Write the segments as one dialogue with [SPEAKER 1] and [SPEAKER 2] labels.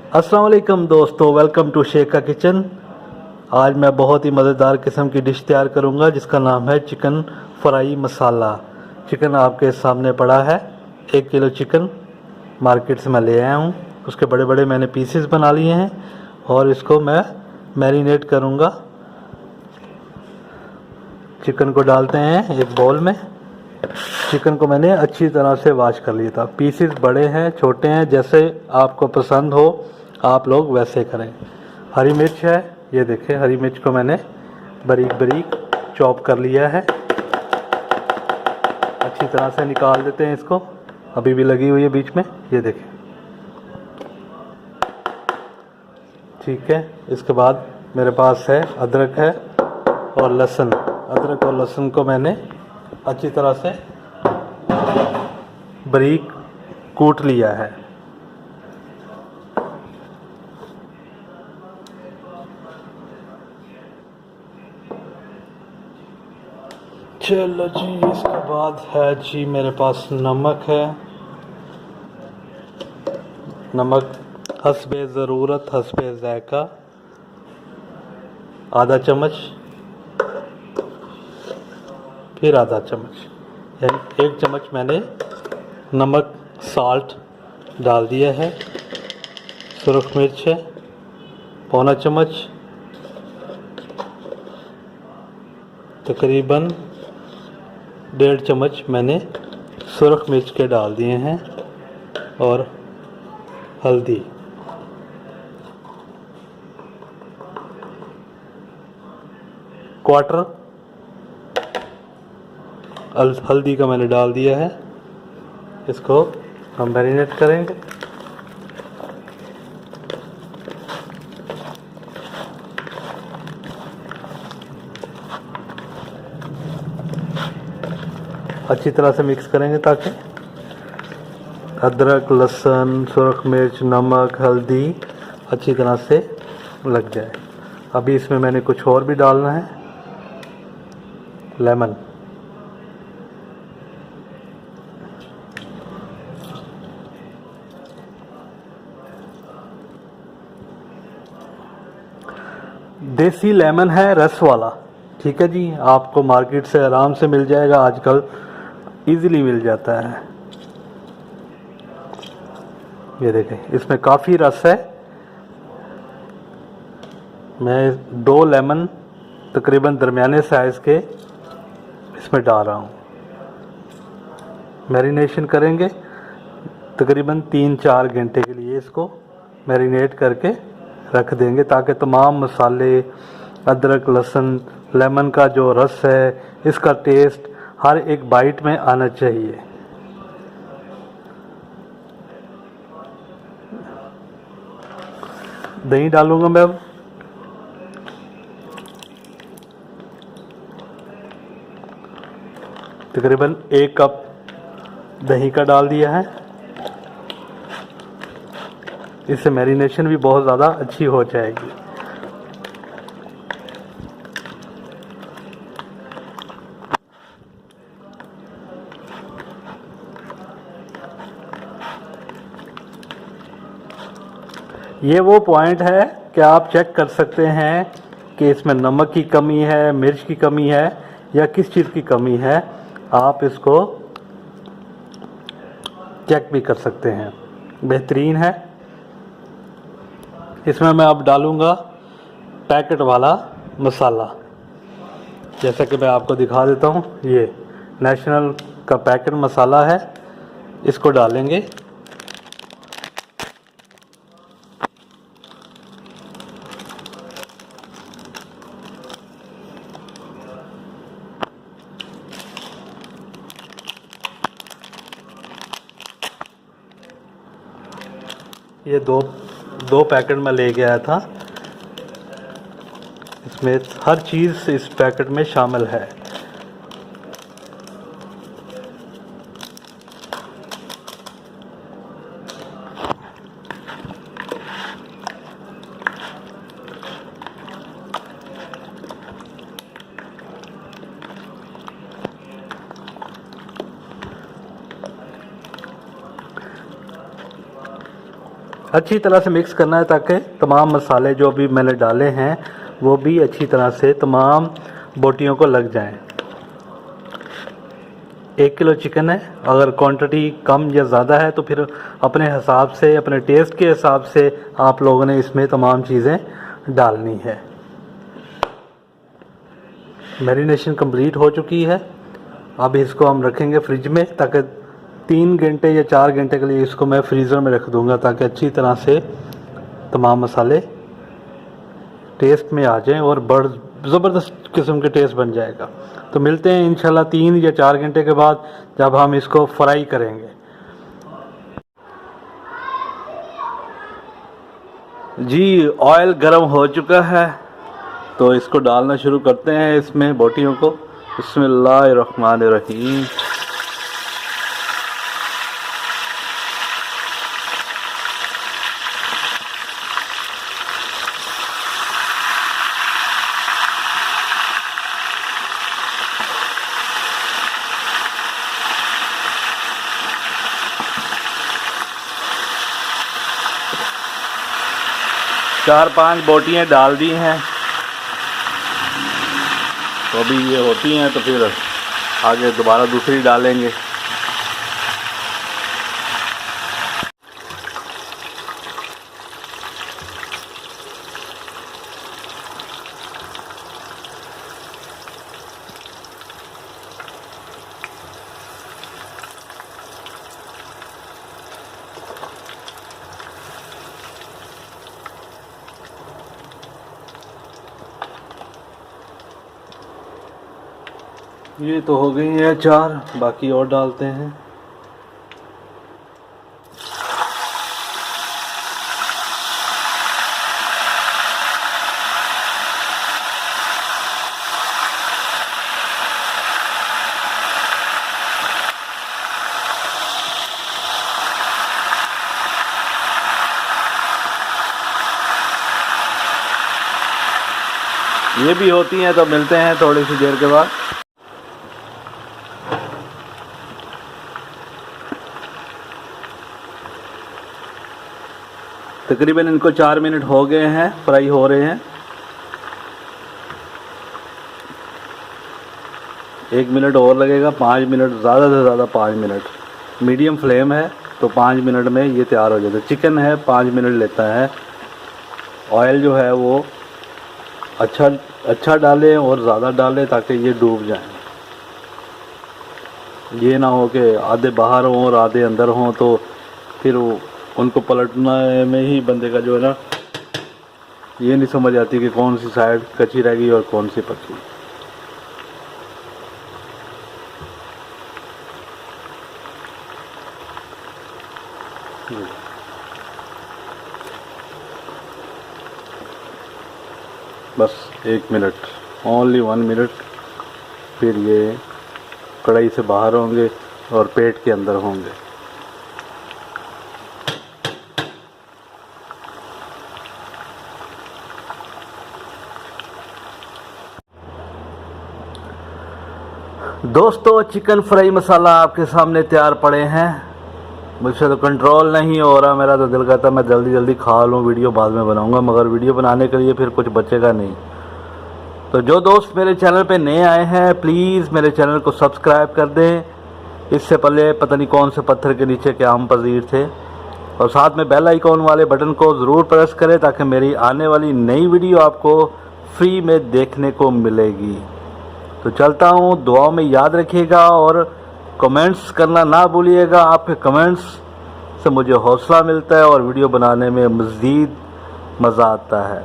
[SPEAKER 1] अस्सलाम वालेकुम दोस्तों, वेलकम टू शेख का किचन। आज मैं बहुत ही मज़ेदार किस्म की डिश तैयार करूंगा जिसका नाम है चिकन फ्राई मसाला। चिकन आपके सामने पड़ा है। 1 किलो चिकन मार्केट से मैं ले आया हूं। उसके बड़े बड़े मैंने पीसेस बना लिए हैं और इसको मैं मैरिनेट करूंगा। चिकन को डालते हैं एक बाउल में। चिकन को मैंने अच्छी तरह से वॉश कर लिया था। पीसेस बड़े हैं छोटे हैं, जैसे आपको पसंद हो आप लोग वैसे करें। हरी मिर्च है, ये देखें, हरी मिर्च को मैंने बारीक बारीक चॉप कर लिया है। अच्छी तरह से निकाल देते हैं इसको, अभी भी लगी हुई है बीच में, ये देखें। ठीक है, इसके बाद मेरे पास है अदरक है और लहसुन। अदरक और लहसुन को मैंने अच्छी तरह से बारीक कूट लिया है। चलो जी, इसके बाद है जी मेरे पास नमक है। नमक हस्बे ज़रूरत, हस्बे ज़ायका, आधा चम्मच, फिर आधा चम्मच, यानी 1 चम्मच मैंने नमक साल्ट डाल दिया है। सुरख मिर्च है पौना चम्मच, तकरीबन 1.5 चम्मच मैंने सुरख मिर्च के डाल दिए हैं। और हल्दी, क्वार्टर हल्दी का मैंने डाल दिया है। इसको हम मैरिनेट करेंगे। अच्छी तरह से मिक्स करेंगे ताकि अदरक, लहसुन, सुरख मिर्च, नमक, हल्दी अच्छी तरह से लग जाए। अभी इसमें मैंने कुछ और भी डालना है, लेमन। देसी लेमन है, रस वाला। ठीक है जी, आपको मार्केट से आराम से मिल जाएगा, आजकल इजीली मिल जाता है। ये देखें, इसमें काफ़ी रस है। मैं 2 लेमन तकरीबन दरमियाने साइज़ के इसमें डाल रहा हूँ। मैरिनेशन करेंगे तकरीबन 3-4 घंटे के लिए। इसको मैरिनेट करके रख देंगे ताकि तमाम मसाले, अदरक, लहसुन, लेमन का जो रस है, इसका टेस्ट हर एक बाइट में आना चाहिए। दही डालूंगा मैं अब। तकरीबन 1 कप दही का डाल दिया है। इससे मैरिनेशन भी बहुत ज़्यादा अच्छी हो जाएगी। ये वो पॉइंट है कि आप चेक कर सकते हैं कि इसमें नमक की कमी है, मिर्च की कमी है या किस चीज़ की कमी है। आप इसको चेक भी कर सकते हैं। बेहतरीन है। इसमें मैं अब डालूँगा पैकेट वाला मसाला। जैसा कि मैं आपको दिखा देता हूँ, ये नेशनल का पैकेट मसाला है, इसको डालेंगे। ये दो पैकेट में ले गया था। इसमें हर चीज़ इस पैकेट में शामिल है। अच्छी तरह से मिक्स करना है ताकि तमाम मसाले जो भी मैंने डाले हैं वो भी अच्छी तरह से तमाम बोटियों को लग जाएं। 1 किलो चिकन है, अगर क्वांटिटी कम या ज़्यादा है तो फिर अपने हिसाब से, अपने टेस्ट के हिसाब से आप लोगों ने इसमें तमाम चीज़ें डालनी है। मैरिनेशन कंप्लीट हो चुकी है। अब इसको हम रखेंगे फ्रिज में, ताकि 3 घंटे या 4 घंटे के लिए इसको मैं फ्रीज़र में रख दूंगा, ताकि अच्छी तरह से तमाम मसाले टेस्ट में आ जाएं और ज़बरदस्त किस्म के टेस्ट बन जाएगा। तो मिलते हैं इंशाल्लाह 3 या 4 घंटे के बाद, जब हम इसको फ्राई करेंगे। जी, ऑयल गर्म हो चुका है तो इसको डालना शुरू करते हैं इसमें बोटियों को। बिस्मिल्लाहिर्रहमानिर्रहीम। चार 5 बोटियाँ डाल दी हैं, तो अभी ये होती हैं तो फिर आगे दोबारा दूसरी डालेंगे। ये तो हो गई है 4, बाकी और डालते हैं। ये भी होती हैं, तो मिलते हैं थोड़ी सी देर के बाद। तकरीबन इनको 4 मिनट हो गए हैं, फ्राई हो रहे हैं। 1 मिनट और लगेगा, 5 मिनट, ज़्यादा से ज़्यादा 5 मिनट। मीडियम फ्लेम है तो 5 मिनट में ये तैयार हो जाता है। चिकन है 5 मिनट लेता है। ऑयल जो है वो अच्छा डालें और ज़्यादा डालें ताकि ये डूब जाए। ये ना हो कि आधे बाहर हों और आधे अंदर हों, तो फिर उनको पलटने में ही बंदे का जो है ना, ये नहीं समझ आती कि कौन सी साइड कच्ची रह गई और कौन सी पक्की। बस 1 मिनट, ओनली 1 मिनट, फिर ये कढ़ाई से बाहर होंगे और पेट के अंदर होंगे। दोस्तों, चिकन फ्राई मसाला आपके सामने तैयार पड़े हैं। मुझसे तो कंट्रोल नहीं हो रहा, मेरा तो दिल करता मैं जल्दी जल्दी खा लूँ, वीडियो बाद में बनाऊंगा, मगर वीडियो बनाने के लिए फिर कुछ बचेगा नहीं। तो जो दोस्त मेरे चैनल पे नए आए हैं, प्लीज़ मेरे चैनल को सब्सक्राइब कर दें। इससे पहले पता नहीं कौन से पत्थर के नीचे के आम पजीर थे। और साथ में बेल आइकॉन वाले बटन को ज़रूर प्रेस करें ताकि मेरी आने वाली नई वीडियो आपको फ्री में देखने को मिलेगी। तो चलता हूँ, दुआओं में याद रखिएगा और कमेंट्स करना ना भूलिएगा। आपके कमेंट्स से मुझे हौसला मिलता है और वीडियो बनाने में मज़ीद मज़ा आता है।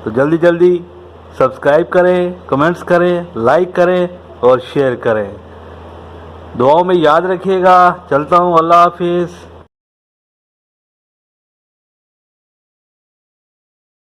[SPEAKER 1] तो जल्दी जल्दी सब्सक्राइब करें, कमेंट्स करें, लाइक करें और शेयर करें। दुआओं में याद रखिएगा। चलता हूँ, अल्लाह हाफिज़।